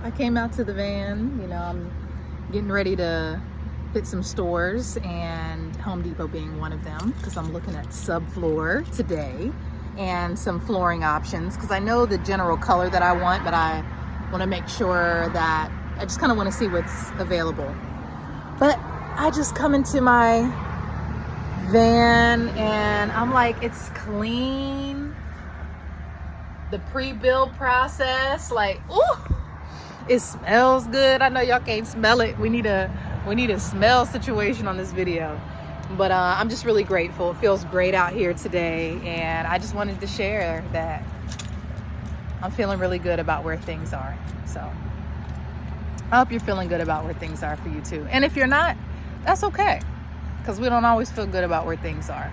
I came out to the van. You know, I'm getting ready to hit some stores, and Home Depot being one of them, because I'm looking at Subfloor today and some flooring options, because I know the general color that I want, but I want to make sure that I just kind of want to see what's available. But I just come into my van and I'm like, it's clean. The pre-build process, like, ooh, it smells good. I know y'all can't smell it. We need a smell situation on this video. But I'm just really grateful. It feels great out here today, and I just wanted to share that I'm feeling really good about where things are. So I hope you're feeling good about where things are for you too. And if you're not, that's okay, because we don't always feel good about where things are.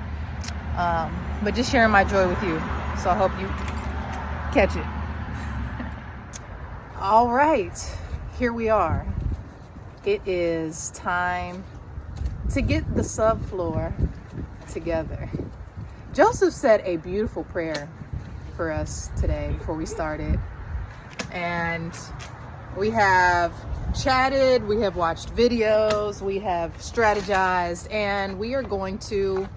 But just sharing my joy with you. So I hope you catch it. All right, here we are. It is time to get the subfloor together. Joseph said a beautiful prayer for us today before we started. And we have chatted, we have watched videos, we have strategized, and we are going to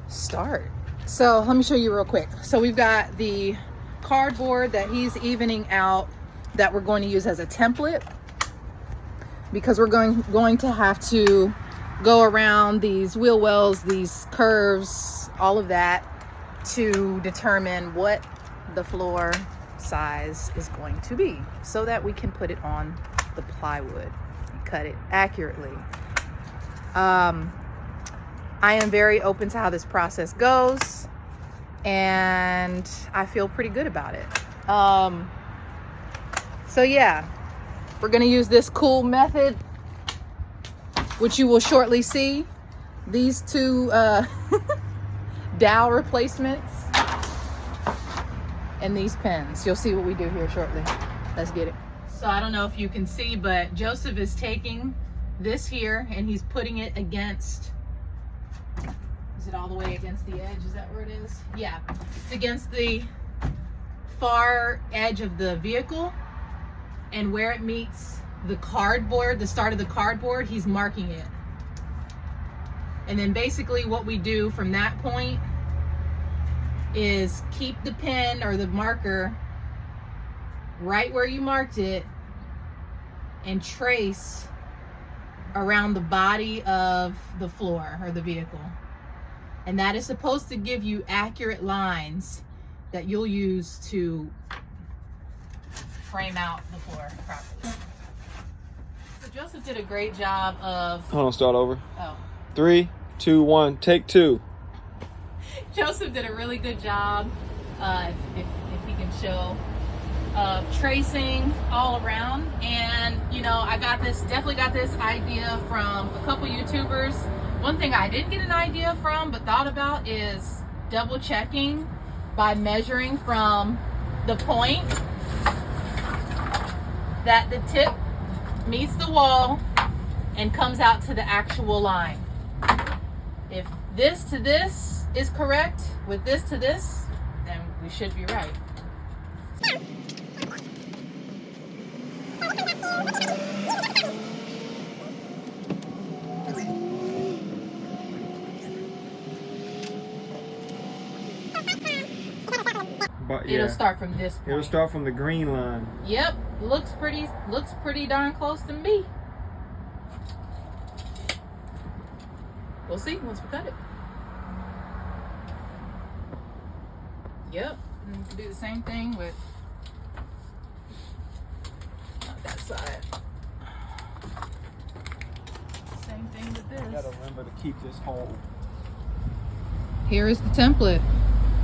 start. So let me show you real quick. So we've got the cardboard that he's evening out that we're going to use as a template, because we're going to have to go around these wheel wells, these curves, all of that, to determine what the floor size is going to be, so that we can put it on the plywood and cut it accurately. I am very open to how this process goes, and I feel pretty good about it. So yeah, we're gonna use this cool method, which you will shortly see. These two dowel replacements and these pens. You'll see what we do here shortly. Let's get it. So I don't know if you can see, but Joseph is taking this here and he's putting it against, is it all the way against the edge? Is that where it is? Yeah, it's against the far edge of the vehicle. And where it meets the cardboard, the start of the cardboard, he's marking it. And then basically what we do from that point is keep the pen or the marker right where you marked it and trace around the body of the floor or the vehicle. And that is supposed to give you accurate lines that you'll use to frame out the floor properly. So Joseph did a great job of... Hold on, start over. Oh. 3, 2, 1, take 2. Joseph did a really good job, if he can show, tracing all around. And you know, definitely got this idea from a couple YouTubers. One thing I didn't get an idea from but thought about is double checking by measuring from the point that the tip meets the wall and comes out to the actual line. If this to this is correct with this to this, then we should be right. But yeah, it'll start from this point. It'll start from the green line. Yep, looks pretty darn close to me. We'll see once we cut it. Yep, and we can do the same thing with that side. Same thing with this. You gotta remember to keep this whole. Here is the template.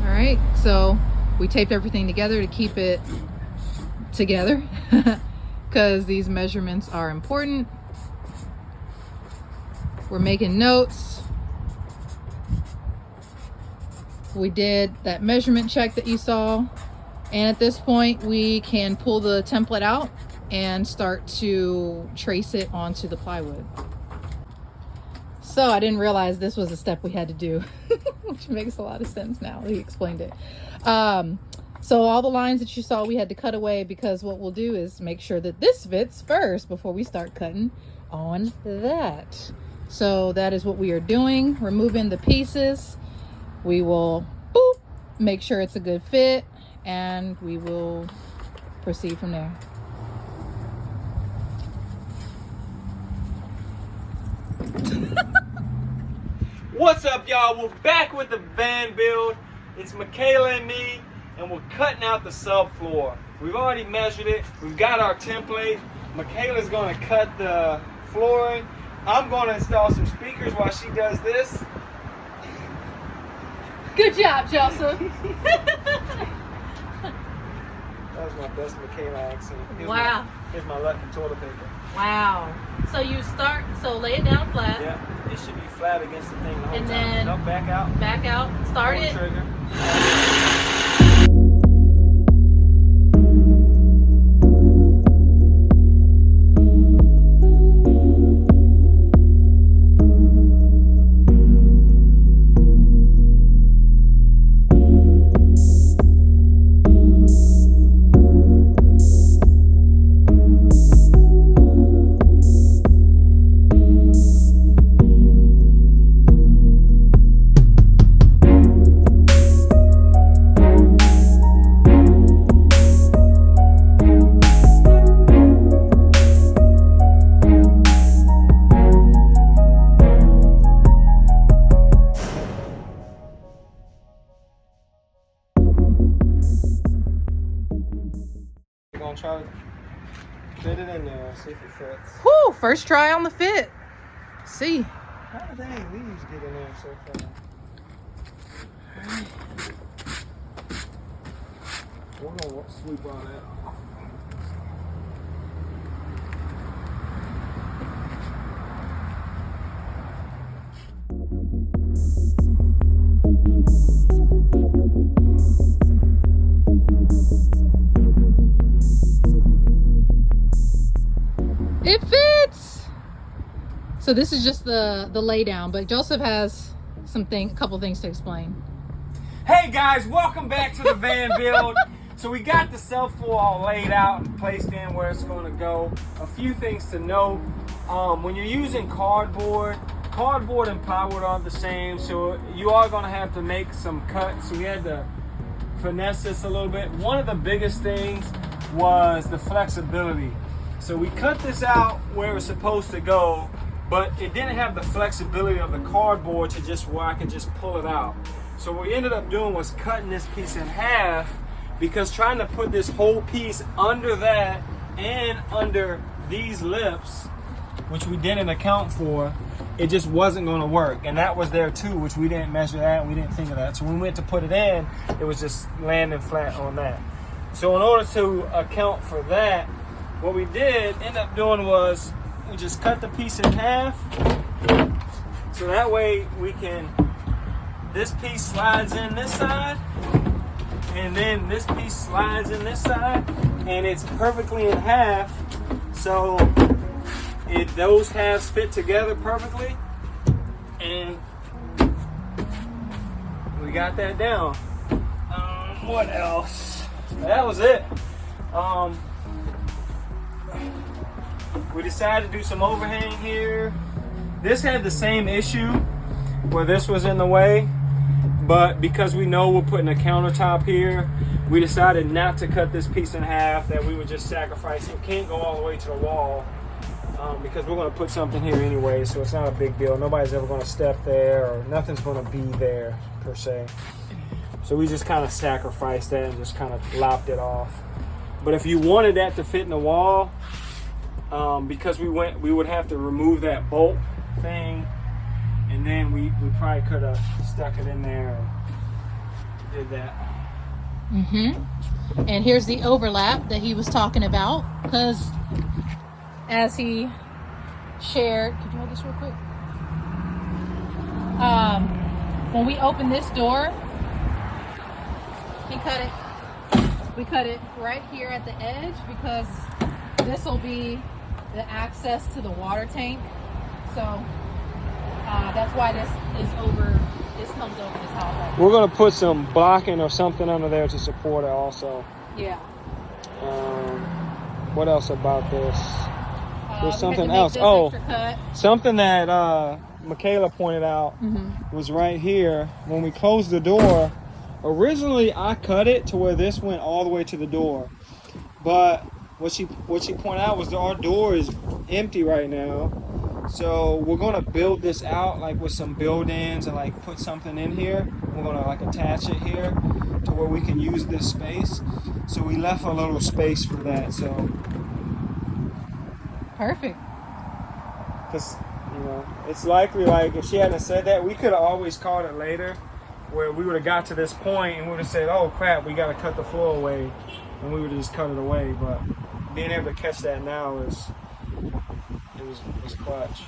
All right, so we taped everything together to keep it together because these measurements are important. We're making notes. We did that measurement check that you saw, and at this point we can pull the template out and start to trace it onto the plywood. So I didn't realize this was a step we had to do, which makes a lot of sense now. He explained it. So all the lines that you saw, we had to cut away because what we'll do is make sure that this fits first before we start cutting on that. So that is what we are doing, removing the pieces. We will boop, make sure it's a good fit, and we will proceed from there. What's up, y'all? We're back with the van build. It's Michaela and me, and we're cutting out the subfloor. We've already measured it. We've got our template. Michaela's going to cut the flooring. I'm going to install some speakers while she does this. Good job, Joseph. That was my best Michaela accent. Wow. Here's my lucky toilet paper. Wow. So you start, so lay it down flat. Yeah, it should be flat against the thing the whole And time. then Nope, back out. Back out. Start Pull the it. trigger. We're gonna try to fit it in there, see if it fits. Whew, first try on the fit. See. How did dang leaves get in there so far? We're gonna sweep all that off. It fits. So this is just the lay down, but Joseph has a couple things to explain. Hey guys, welcome back to the van build. So we got the subfloor all laid out and placed in where it's going to go. A few things to note. When you're using cardboard and plywood aren't the same, so you are going to have to make some cuts. So we had to finesse this a little bit. One of the biggest things was the flexibility. So we cut this out where it's supposed to go, but it didn't have the flexibility of the cardboard to just where I could just pull it out. So what we ended up doing was cutting this piece in half, because trying to put this whole piece under that and under these lips, which we didn't account for, it just wasn't going to work. And that was there too, which we didn't measure that and we didn't think of that. So when we went to put it in, it was just landing flat on that. So in order to account for that, what we did end up doing was we just cut the piece in half. So that way we can, this piece slides in this side, and then this piece slides in this side, and it's perfectly in half. So those halves fit together perfectly, and we got that down. What else? That was it. We decided to do some overhang here. This had the same issue where this was in the way, but because we know we're putting a countertop here, we decided not to cut this piece in half, that we would just sacrifice it. It can't go all the way to the wall because we're going to put something here anyway, so it's not a big deal. Nobody's ever going to step there, or nothing's going to be there per se. So we just kind of sacrificed that and just kind of lopped it off. But if you wanted that to fit in the wall, because we would have to remove that bolt thing, and then we probably could have stuck it in there and did that. And here's the overlap that he was talking about, because as he shared, could you hold this real quick? When we opened this door, we cut it right here at the edge, because this will be the access to the water tank. So that's why this is over This comes over this hallway. We're gonna put some blocking or something under there to support it also. Yeah. What else about this? There's something else. Something that Michaela pointed out was right here. When we closed the door, originally I cut it to where this went all the way to the door. But what she pointed out was that our door is empty right now. So we're gonna build this out like with some build-ins and like put something in here. We're gonna like attach it here to where we can use this space. So we left a little space for that. So perfect. Because, you know, it's likely like if she hadn't said that, we could have always called it later where we would have got to this point and we would have said, oh crap, we got to cut the floor away, and we would have just cut it away. But being able to catch that now was clutch.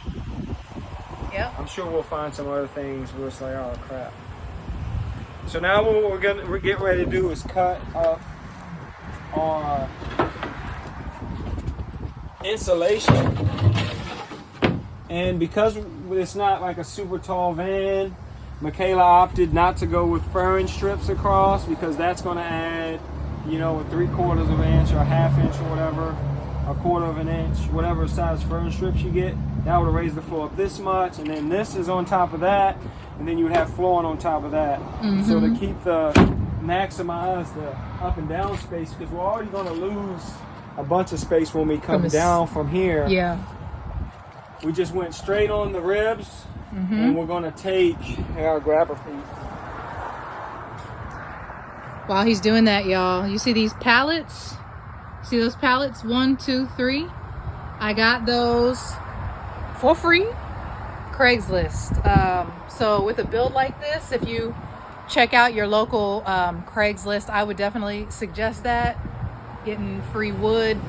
Yeah. I'm sure we'll find some other things where it's like, oh crap. So now what we're getting ready to do is cut up our insulation. And because it's not like a super tall van, Michaela opted not to go with furring strips across because that's going to add, you know, a 3/4 of an inch or a 1/2 inch or whatever, a 1/4 of an inch, whatever size furring strips you get. That would have raised the floor up this much, and then this is on top of that, and then you would have flooring on top of that. So to keep maximize the up and down space, because we're already going to lose a bunch of space when we come down from here. Yeah. We just went straight on the ribs, and we're gonna take our grabber piece. While he's doing that, y'all, you see these pallets? See those pallets? 1, 2, 3. I got those for free. Craigslist. So with a build like this, if you check out your local Craigslist, I would definitely suggest that. Getting free wood,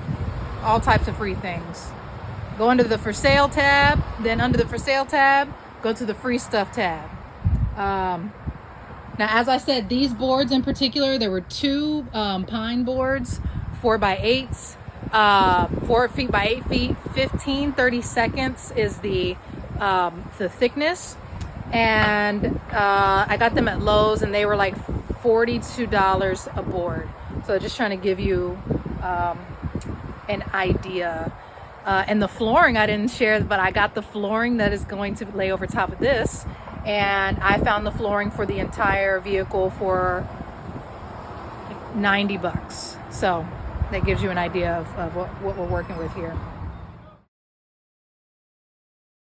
all types of free things. Go under the for sale tab, then under the for sale tab, go to the free stuff tab. Now, as I said, these boards in particular, there were 2 pine boards, 4x8s, 4 feet by 8 feet, 15/32 is the thickness. And I got them at Lowe's and they were like $42 a board. So just trying to give you an idea. And the flooring I didn't share, but I got the flooring that is going to lay over top of this, and I found the flooring for the entire vehicle for $90. So that gives you an idea of what we're working with here.